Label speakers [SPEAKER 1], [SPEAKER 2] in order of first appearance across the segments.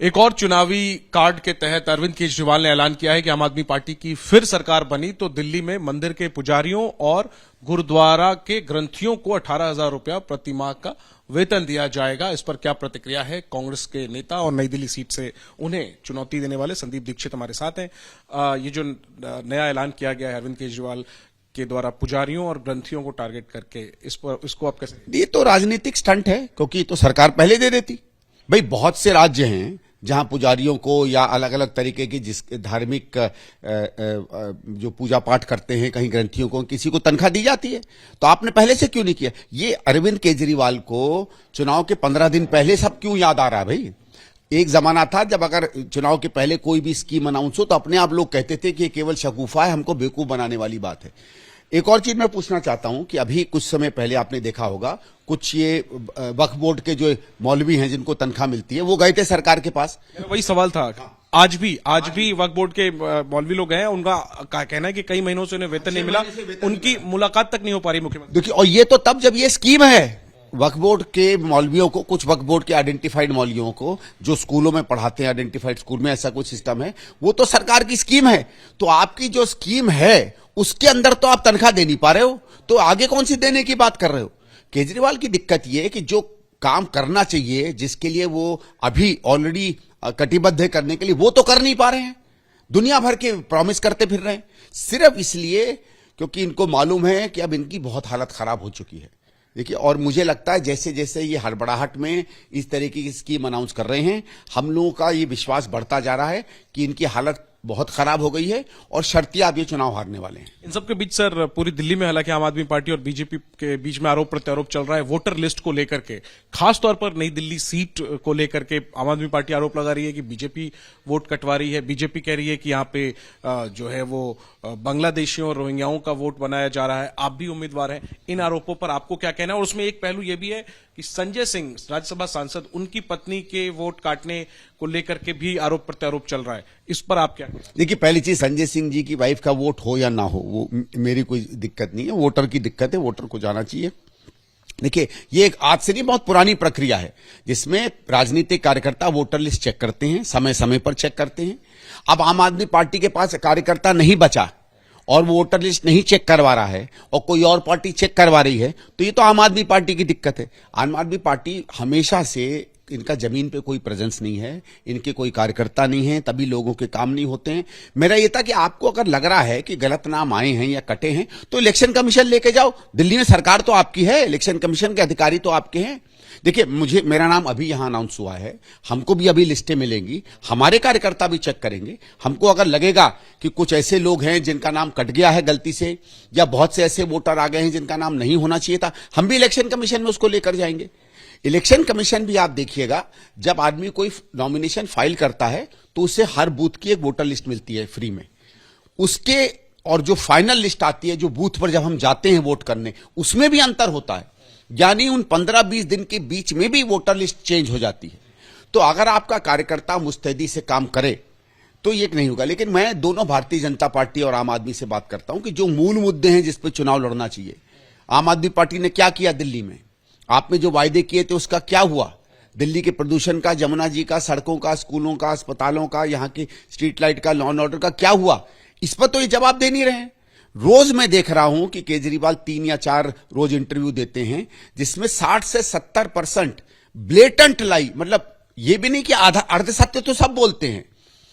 [SPEAKER 1] एक और चुनावी कार्ड के तहत अरविंद केजरीवाल ने ऐलान किया है कि आम आदमी पार्टी की फिर सरकार बनी तो दिल्ली में मंदिर के पुजारियों और गुरुद्वारा के ग्रंथियों को 18,000 रुपया प्रति माह का वेतन दिया जाएगा। इस पर क्या प्रतिक्रिया है कांग्रेस के नेता और नई दिल्ली सीट से उन्हें चुनौती देने वाले संदीप दीक्षित हमारे साथ हैं। ये जो नया ऐलान किया गया है अरविंद केजरीवाल के द्वारा पुजारियों और ग्रंथियों को टारगेट करके, इसको आप कैसे?
[SPEAKER 2] ये तो राजनीतिक स्टंट है, क्योंकि तो सरकार पहले दे देती। भाई बहुत से राज्य हैं जहां पुजारियों को या अलग अलग तरीके की जिस धार्मिक जो पूजा पाठ करते हैं, कहीं ग्रंथियों को किसी को तनख्वाह दी जाती है। तो आपने पहले से क्यों नहीं किया? ये अरविंद केजरीवाल को चुनाव के 15 दिन पहले सब क्यों याद आ रहा है? भाई एक जमाना था जब अगर चुनाव के पहले कोई भी स्कीम अनाउंस हो तो अपने आप लोग कहते थे कि ये केवल शगुफा है, हमको बेवकूफ बनाने वाली बात है। एक और चीज मैं पूछना चाहता हूं कि अभी कुछ समय पहले आपने देखा होगा कुछ ये वक्फ बोर्ड के जो मौलवी हैं जिनको तनख्वाह मिलती है वो गए थे सरकार के पास।
[SPEAKER 1] वही सवाल था। आज भी वक्फ बोर्ड के मौलवी लोग हैं, उनका कहना है कि कई महीनों से उन्हें वेतन नहीं मिला, उनकी मुलाकात तक नहीं हो पा रही मुख्यमंत्री।
[SPEAKER 2] देखिए, और ये तो तब जब ये स्कीम है वक्फ बोर्ड के मौलवियों को, कुछ वक्फ बोर्ड के आइडेंटिफाइड मौलवियों को जो स्कूलों में पढ़ाते हैं, आइडेंटिफाइड स्कूल में ऐसा कुछ सिस्टम है, वो तो सरकार की स्कीम है। तो आपकी जो स्कीम है उसके अंदर तो आप तनख्वाह दे नहीं पा रहे हो, तो आगे कौन सी देने की बात कर रहे हो? केजरीवाल की दिक्कत ये है कि जो काम करना चाहिए, जिसके लिए वो अभी ऑलरेडी कटिबद्ध है करने के लिए, वो तो कर नहीं पा रहे हैं। दुनिया भर के प्रॉमिस करते फिर रहे हैं, सिर्फ इसलिए क्योंकि इनको मालूम है कि अब इनकी बहुत हालत खराब हो चुकी है। देखिए, और मुझे लगता है जैसे जैसे ये हड़बड़ाहट में इस तरीके की स्कीम अनाउंस कर रहे हैं, हम लोगों का ये विश्वास बढ़ता जा रहा है कि इनकी हालत बहुत खराब हो गई है और शर्तिया अब ये चुनाव हारने वाले हैं।
[SPEAKER 1] इन सबके बीच सर पूरी दिल्ली में हालांकि आम आदमी पार्टी और बीजेपी के बीच में आरोप प्रत्यारोप चल रहा है वोटर लिस्ट को लेकर के, खासतौर पर नई दिल्ली सीट को लेकर के आम आदमी पार्टी आरोप लगा रही है कि बीजेपी वोट कटवा रही है। बीजेपी कह रही है कि यहाँ पे जो है वो बांग्लादेशियों और रोहिंग्याओं का वोट बनाया जा रहा है। आप भी उम्मीदवार हैं, इन आरोपों पर आपको क्या कहना है? और उसमें एक पहलू यह भी है कि संजय सिंह राज्यसभा सांसद, उनकी पत्नी के वोट काटने को लेकर के भी आरोप प्रत्यारोप चल रहा है, इस पर आप क्या?
[SPEAKER 2] देखिए, पहली चीज, संजय सिंह जी की वाइफ का वोट हो या ना हो वो मेरी कोई दिक्कत नहीं है, वोटर की दिक्कत है, वोटर को जाना चाहिए। देखिए, ये एक आज से नहीं बहुत पुरानी प्रक्रिया है जिसमें राजनीतिक कार्यकर्ता वोटर लिस्ट चेक करते हैं, समय समय पर चेक करते हैं। अब आम आदमी पार्टी के पास कार्यकर्ता नहीं बचा और वो वोटर लिस्ट नहीं चेक करवा रहा है और कोई और पार्टी चेक करवा रही है, तो ये तो आम आदमी पार्टी की दिक्कत है। आम आदमी पार्टी हमेशा से, इनका जमीन पे कोई प्रेजेंस नहीं है, इनके कोई कार्यकर्ता नहीं है, तभी लोगों के काम नहीं होते हैं। मेरा ये था कि आपको अगर लग रहा है कि गलत नाम आए हैं या कटे हैं तो इलेक्शन कमीशन लेके जाओ। दिल्ली में सरकार तो आपकी है, इलेक्शन कमीशन के अधिकारी तो आपके हैं। देखिए, मेरा नाम अभी यहां अनाउंस हुआ है, हमको भी अभी लिस्टें मिलेंगी, हमारे कार्यकर्ता भी चेक करेंगे। हमको अगर लगेगा कि कुछ ऐसे लोग हैं जिनका नाम कट गया है गलती से, या बहुत से ऐसे वोटर आ गए हैं जिनका नाम नहीं होना चाहिए था, हम भी इलेक्शन कमीशन में उसको लेकर जाएंगे। इलेक्शन कमीशन भी आप देखिएगा, जब आदमी कोई नॉमिनेशन फाइल करता है तो उसे हर बूथ की एक वोटर लिस्ट मिलती है फ्री में, उसके और जो फाइनल लिस्ट आती है, जो बूथ पर जब हम जाते हैं वोट करने, उसमें भी अंतर होता है। यानी उन 15-20 दिन के बीच में भी वोटर लिस्ट चेंज हो जाती है। तो अगर आपका कार्यकर्ता मुस्तैदी से काम करे तो ये नहीं होगा। लेकिन मैं दोनों भारतीय जनता पार्टी और आम आदमी से बात करता हूं कि जो मूल मुद्दे हैं जिस पर चुनाव लड़ना चाहिए, आम आदमी पार्टी ने क्या किया दिल्ली में? आपने जो वायदे किए थे उसका क्या हुआ? दिल्ली के प्रदूषण का, जमुना जी का, सड़कों का, स्कूलों का, अस्पतालों का, यहाँ की स्ट्रीट लाइट का, लॉ एंड ऑर्डर का क्या हुआ? इस पर तो ये जवाब दे नहीं रहे हैं। रोज मैं देख रहा हूं कि केजरीवाल 3 या 4 रोज इंटरव्यू देते हैं जिसमें 60 से 70% ब्लेटेंट लाई, मतलब ये भी नहीं कि आधा अर्ध सत्य तो सब बोलते हैं।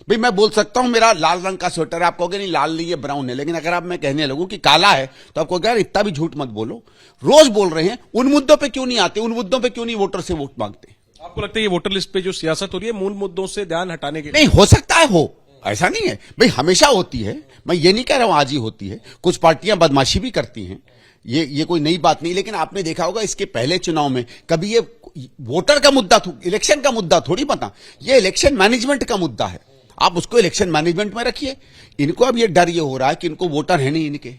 [SPEAKER 2] भाई मैं बोल सकता हूं मेरा लाल रंग का स्वेटर है, आप कहोगे नहीं लाल नहीं ये ब्राउन है, लेकिन अगर आप मैं कहने लगूं कि काला है तो आपको यार इतना भी झूठ मत बोलो। रोज बोल रहे हैं, उन मुद्दों पे क्यों नहीं आते? उन मुद्दों पे क्यों नहीं वोटर से वोट मांगते?
[SPEAKER 1] आपको लगता है ये वोटर लिस्ट पे जो सियासत हो रही है मूल मुद्दों से ध्यान हटाने के लिए?
[SPEAKER 2] नहीं, हो सकता है हो, ऐसा नहीं है भाई, हमेशा होती है। मैं ये नहीं कह रहा हूं आज ही होती है, कुछ पार्टियां बदमाशी भी करती हैं, ये कोई नई बात नहीं। लेकिन आपने देखा होगा इसके पहले चुनाव में कभी ये वोटर का मुद्दा, इलेक्शन का मुद्दा थोड़ी बता, ये इलेक्शन मैनेजमेंट का मुद्दा है। आप उसको इलेक्शन मैनेजमेंट में रखिए। इनको अब ये डर ये हो रहा है कि इनको वोटर है नहीं, इनके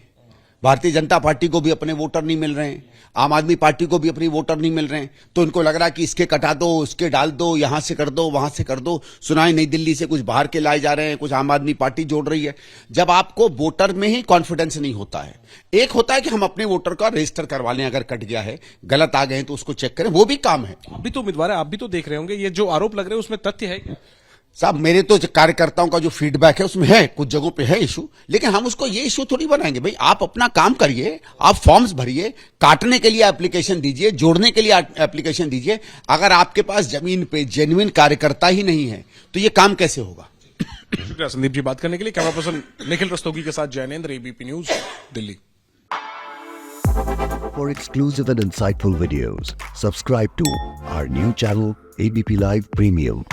[SPEAKER 2] भारतीय जनता पार्टी को भी अपने वोटर नहीं मिल रहे हैं, आम आदमी पार्टी को भी अपनी वोटर नहीं मिल रहे हैं, तो इनको लग रहा है कि इसके कटा दो, उसके डाल दो, यहां से कर दो, वहां से कर दो। सुना है नई दिल्ली से कुछ बाहर के लाए जा रहे हैं, कुछ आम आदमी पार्टी जोड़ रही है। जब आपको वोटर में ही कॉन्फिडेंस नहीं होता है, एक होता है कि हम अपने वोटर का रजिस्टर करवा लें, अगर कट गया है, गलत आ गए हैं तो उसको चेक करें, वो भी काम है।
[SPEAKER 1] आप भी तो उम्मीदवार है, आप भी तो देख रहे होंगे, ये जो आरोप लग रहे हैं उसमें तथ्य है क्या?
[SPEAKER 2] साहब मेरे तो कार्यकर्ताओं का जो फीडबैक है उसमें है, कुछ जगहों पे है इशू, लेकिन हम उसको ये इशू थोड़ी बनाएंगे। भाई आप अपना काम करिए, आप फॉर्म्स भरिए, काटने के लिए एप्लीकेशन दीजिए, जोड़ने के लिए एप्लीकेशन दीजिए। अगर आपके पास जमीन पे जेन्युइन कार्यकर्ता ही नहीं है तो ये काम कैसे होगा?
[SPEAKER 1] शुक्रिया संदीप जी बात करने के लिए। कैमरा पर्सन निखिल रस्तोगी के साथ Jainendra, ABP news, Delhi.
[SPEAKER 3] For exclusive and insightful videos, subscribe to our new channel ABP Live Premium.